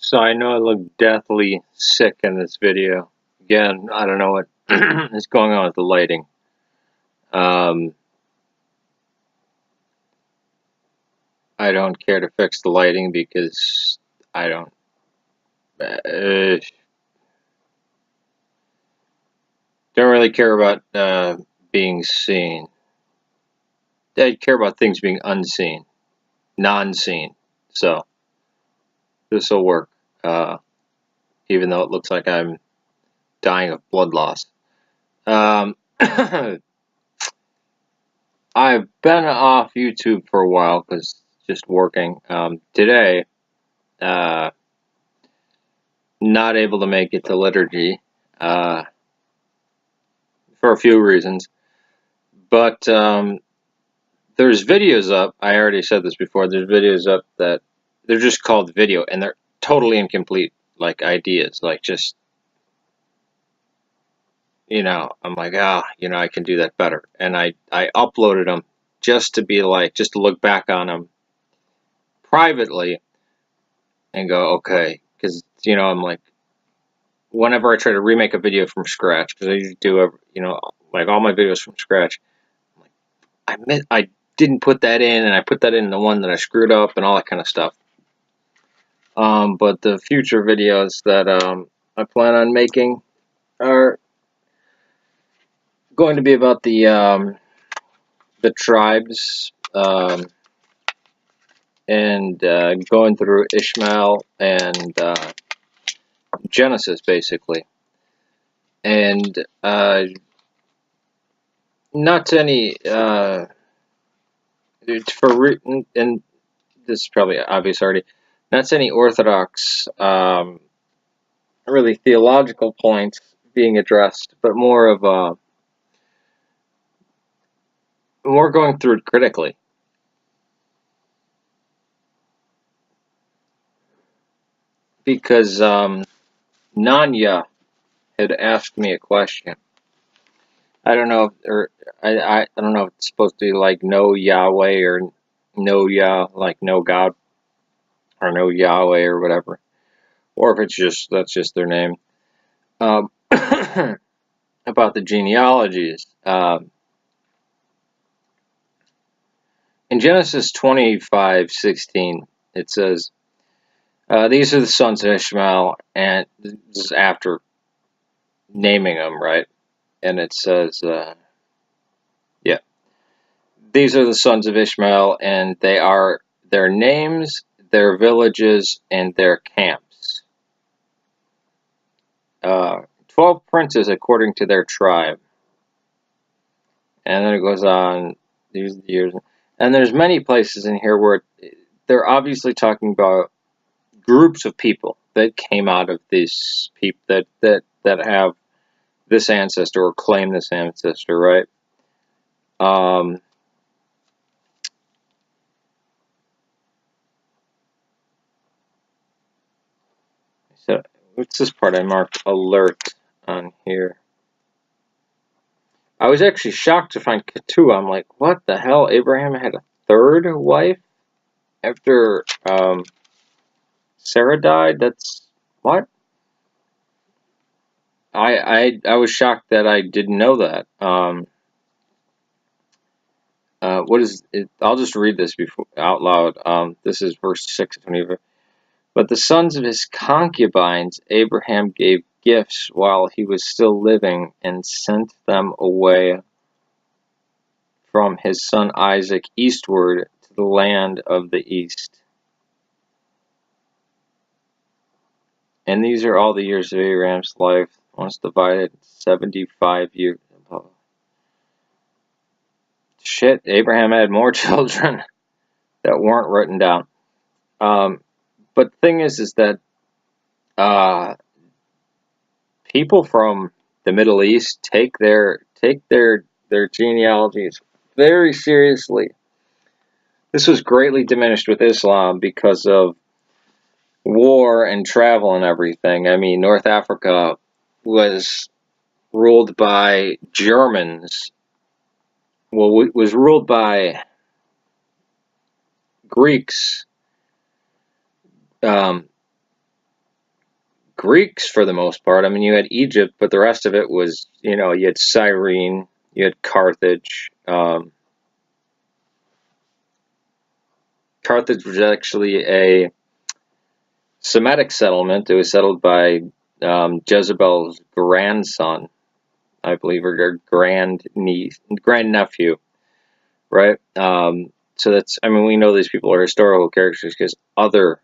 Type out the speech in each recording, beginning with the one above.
So I know I look deathly sick in this video. Again, I don't know what is going on with the lighting. I don't care to fix the lighting because I don't really care about being seen. I care about things being unseen, non-seen. So this will work, even though it looks like I'm dying of blood loss. I've been off YouTube for a while because just working. Today, not able to make it to liturgy for a few reasons. But there's videos up. I already said this before. There's videos up that they're just called video, and they're totally incomplete, like ideas, like just, I'm like, I can do that better. And I uploaded them just to be like, just to look back on them privately and go, okay, because, I'm like, whenever I try to remake a video from scratch, because I usually do, like all my videos from scratch, I didn't put that in, and I put that in the one that I screwed up and all that kind of stuff. But the future videos that I plan on making are going to be about the tribes and going through Ishmael and Genesis, basically, and not any and this is probably obvious already. Not any orthodox, really theological points being addressed, but more of more going through it critically. Because Nanya had asked me a question. I don't know, I don't know if it's supposed to be like no Yahweh or no Yah, like no God, or no Yahweh or whatever, or if it's just that's just their name. About the genealogies. In Genesis 25:16, it says, "These are the sons of Ishmael," and this is after naming them, right? And it says, yeah, these are the sons of Ishmael, and they are their names, their villages, and their camps. 12 princes according to their tribe. And then it goes on, these years. And there's many places in here where they're obviously talking about groups of people that came out of these people that have this ancestor or claim this ancestor, right? So what's this part I marked alert on here? I was actually shocked to find Keturah. I'm like, what the hell? Abraham had a third wife after Sarah died? That's what? I was shocked that I didn't know that. What is it? I'll just read this out loud. This is verse 6 of 20. But the sons of his concubines Abraham gave gifts while he was still living, and sent them away from his son Isaac eastward to the land of the east. And these are all the years of Abraham's life, once divided 75 years. Shit, Abraham had more children that weren't written down. But the thing is that people from the Middle East take their genealogies very seriously. This was greatly diminished with Islam because of war and travel and everything. I mean, North Africa was ruled by Germans. Well, it was ruled by Greeks Greeks for the most part. I mean, you had Egypt, but the rest of it was, you know, you had Cyrene, you had Carthage. Carthage was actually a Semitic settlement. It was settled by Jezebel's grandson, I believe, or her grandnephew, right? So that's, I mean, we know these people are historical characters because other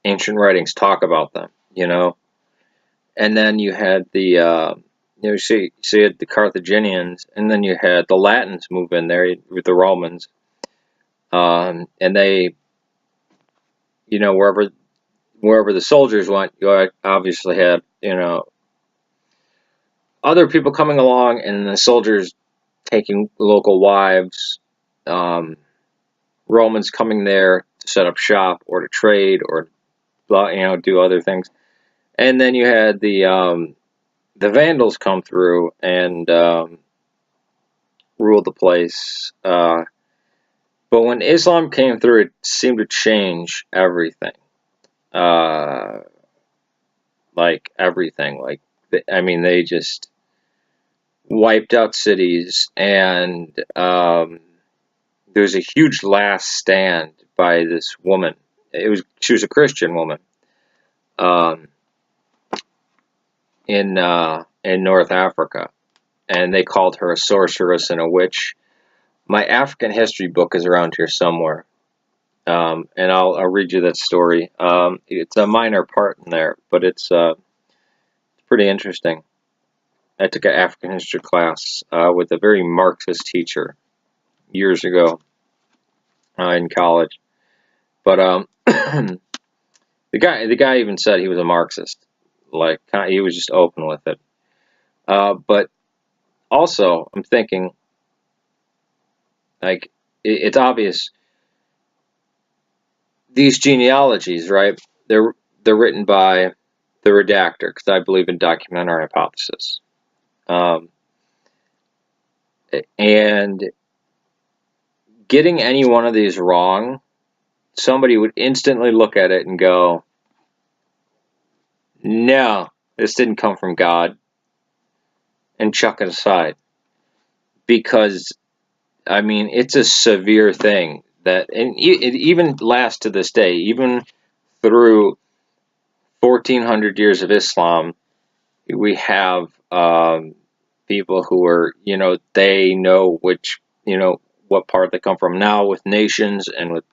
ancient writings talk about them, you know. And then you had the, you know, so you had the Carthaginians, and then you had the Latins move in there with the Romans, and they, you know, wherever the soldiers went, you obviously had, you know, other people coming along, and the soldiers taking local wives, Romans coming there to set up shop or to trade or, you know, do other things. And then you had the Vandals come through and rule the place. But when Islam came through, it seemed to change everything. Like everything. Like, I mean, they just wiped out cities, and there was a huge last stand by this woman. She was a Christian woman, in North Africa, and they called her a sorceress and a witch. My African history book is around here somewhere, and I'll read you that story. It's a minor part in there, but it's pretty interesting. I took an African history class with a very Marxist teacher years ago in college, but the guy even said he was a Marxist. Like, he was just open with it. But also, I'm thinking, like, it's obvious these genealogies, right? They're written by the redactor, because I believe in documentary hypothesis. And getting any one of these wrong, somebody would instantly look at it and go, no, this didn't come from God, and chuck it aside. Because, I mean, it's a severe thing that, and it even lasts to this day, even through 1400 years of Islam, we have people who are, you know, they know which, you know, what part they come from. Now with nations and with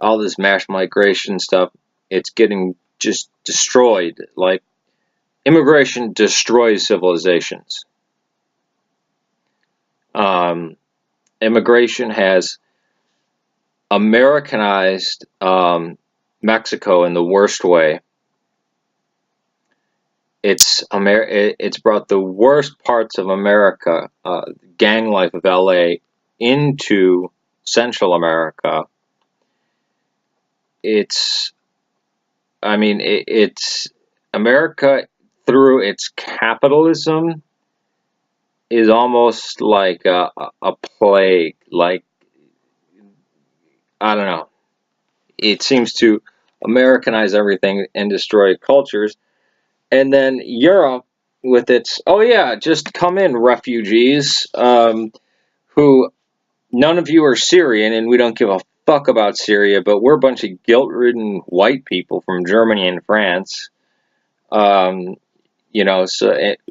all this mass migration stuff, it's getting just destroyed. Like, immigration destroys civilizations. Immigration has Americanized Mexico in the worst way. It's brought the worst parts of America, gang life of LA, into Central America. It's America through its capitalism is almost like a plague. Like, I don't know. It seems to Americanize everything and destroy cultures. And then Europe with its, oh yeah, just come in, refugees, who, none of you are Syrian, and we don't give a fuck about Syria, but we're a bunch of guilt-ridden white people from Germany and France, you know,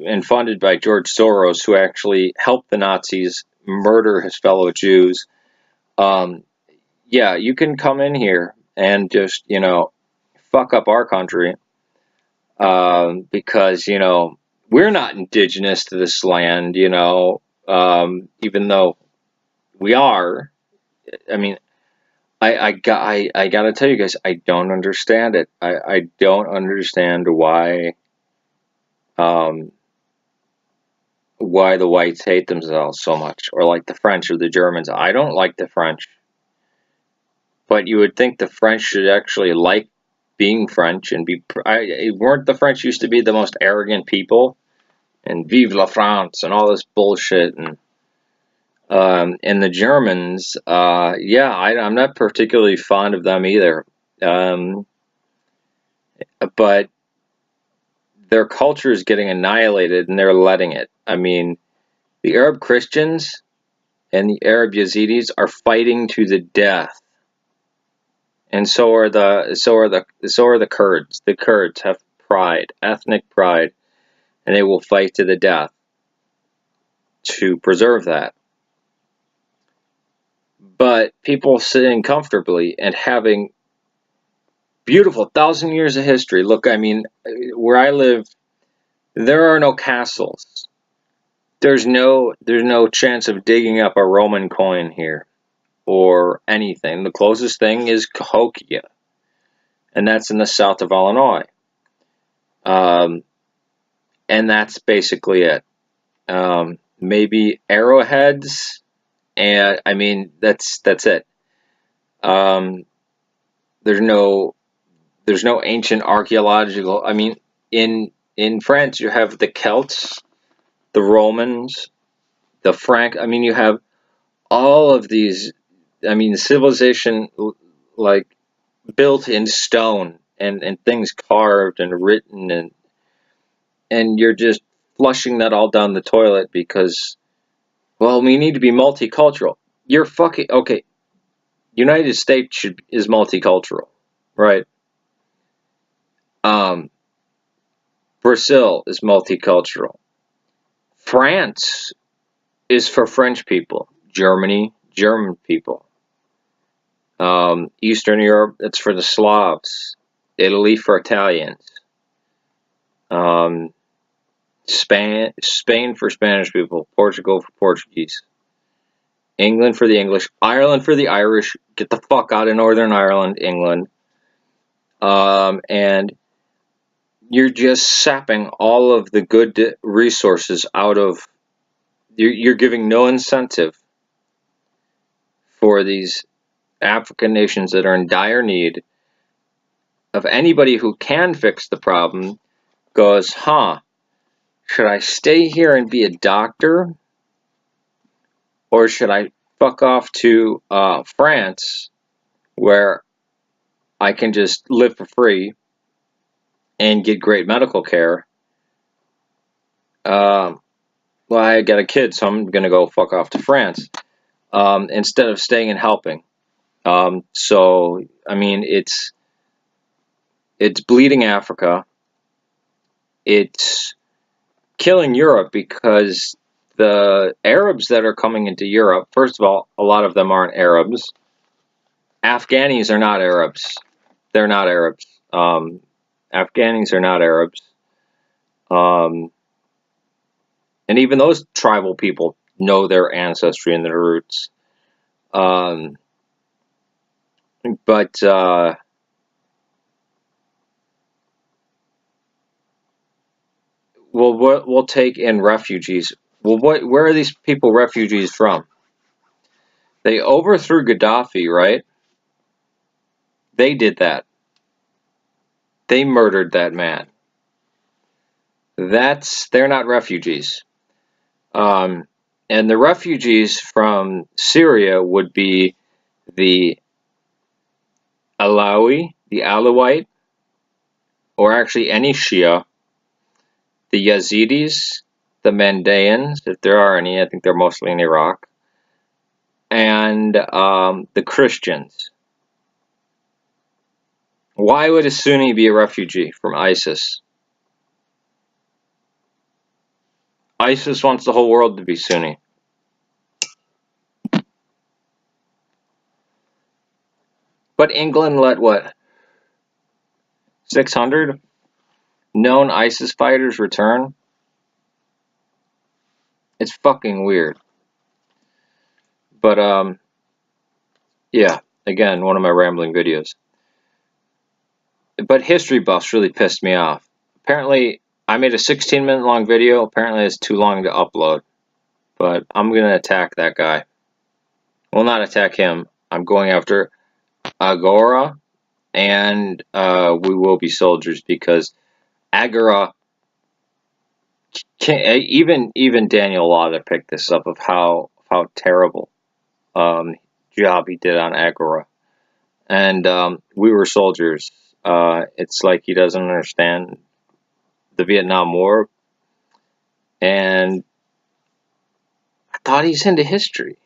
and funded by George Soros, who actually helped the Nazis murder his fellow Jews. Yeah, you can come in here and just, you know, fuck up our country, because, you know, we're not indigenous to this land, you know, even though we are. I mean, I gotta tell you guys, I don't understand it. I don't understand why the whites hate themselves so much, or like the French or the Germans. I don't like the French, but you would think the French should actually like being French and be. Weren't the French used to be the most arrogant people, and Vive la France and all this bullshit, and the Germans, yeah, I'm not particularly fond of them either. But their culture is getting annihilated, and they're letting it. I mean, the Arab Christians and the Arab Yazidis are fighting to the death, and so are the Kurds. The Kurds have pride, ethnic pride, and they will fight to the death to preserve that. But people sitting comfortably and having beautiful 1,000 years of history. Look, I mean, where I live, there are no castles. There's no chance of digging up a Roman coin here or anything. The closest thing is Cahokia, and that's in the south of Illinois. And that's basically it. Maybe arrowheads, and I mean that's it. There's no ancient archaeological. I mean, in France you have the Celts, the Romans, the Frank. I mean, you have all of these. I mean, civilization like built in stone and things carved and written, and you're just flushing that all down the toilet because, well, we need to be multicultural. You're fucking okay. United States is multicultural, right? Brazil is multicultural. France is for French people. Germany, German people. Eastern Europe, it's for the Slavs. Italy for Italians. Spain for Spanish people. Portugal for Portuguese. England for the English. Ireland for the Irish. Get the fuck out of Northern Ireland, England. And you're just sapping all of the good resources out of. You're giving no incentive for these African nations that are in dire need of anybody who can fix the problem. Goes, should I stay here and be a doctor, or should I fuck off to France, where I can just live for free and get great medical care? Well, I got a kid, so I'm gonna go fuck off to France instead of staying and helping. So I mean, it's bleeding Africa. It's killing Europe because the Arabs that are coming into Europe, first of all, a lot of them aren't Arabs. Afghanis are not Arabs. They're not Arabs. Afghanis are not Arabs. And even those tribal people know their ancestry and their roots. But we'll take in refugees. Well, where are these people refugees from? They overthrew Gaddafi, right? They did that. They murdered that man. They're not refugees. And the refugees from Syria would be the Alawi, the Alawite, or actually any Shia, the Yazidis, the Mandaeans, if there are any. I think they're mostly in Iraq, and the Christians. Why would a Sunni be a refugee from ISIS? ISIS wants the whole world to be Sunni. But England let what? 600 known ISIS fighters return? It's fucking weird. But yeah, again, one of my rambling videos. But history buffs really pissed me off. Apparently, I made a 16-minute long video. Apparently, it's too long to upload. But I'm going to attack that guy. Well, not attack him. I'm going after Agora and We Will Be Soldiers, because Agora, even Daniel Lauder picked this up of how terrible job he did on Agora. And We Were Soldiers. It's like he doesn't understand the Vietnam War, and I thought he's into history.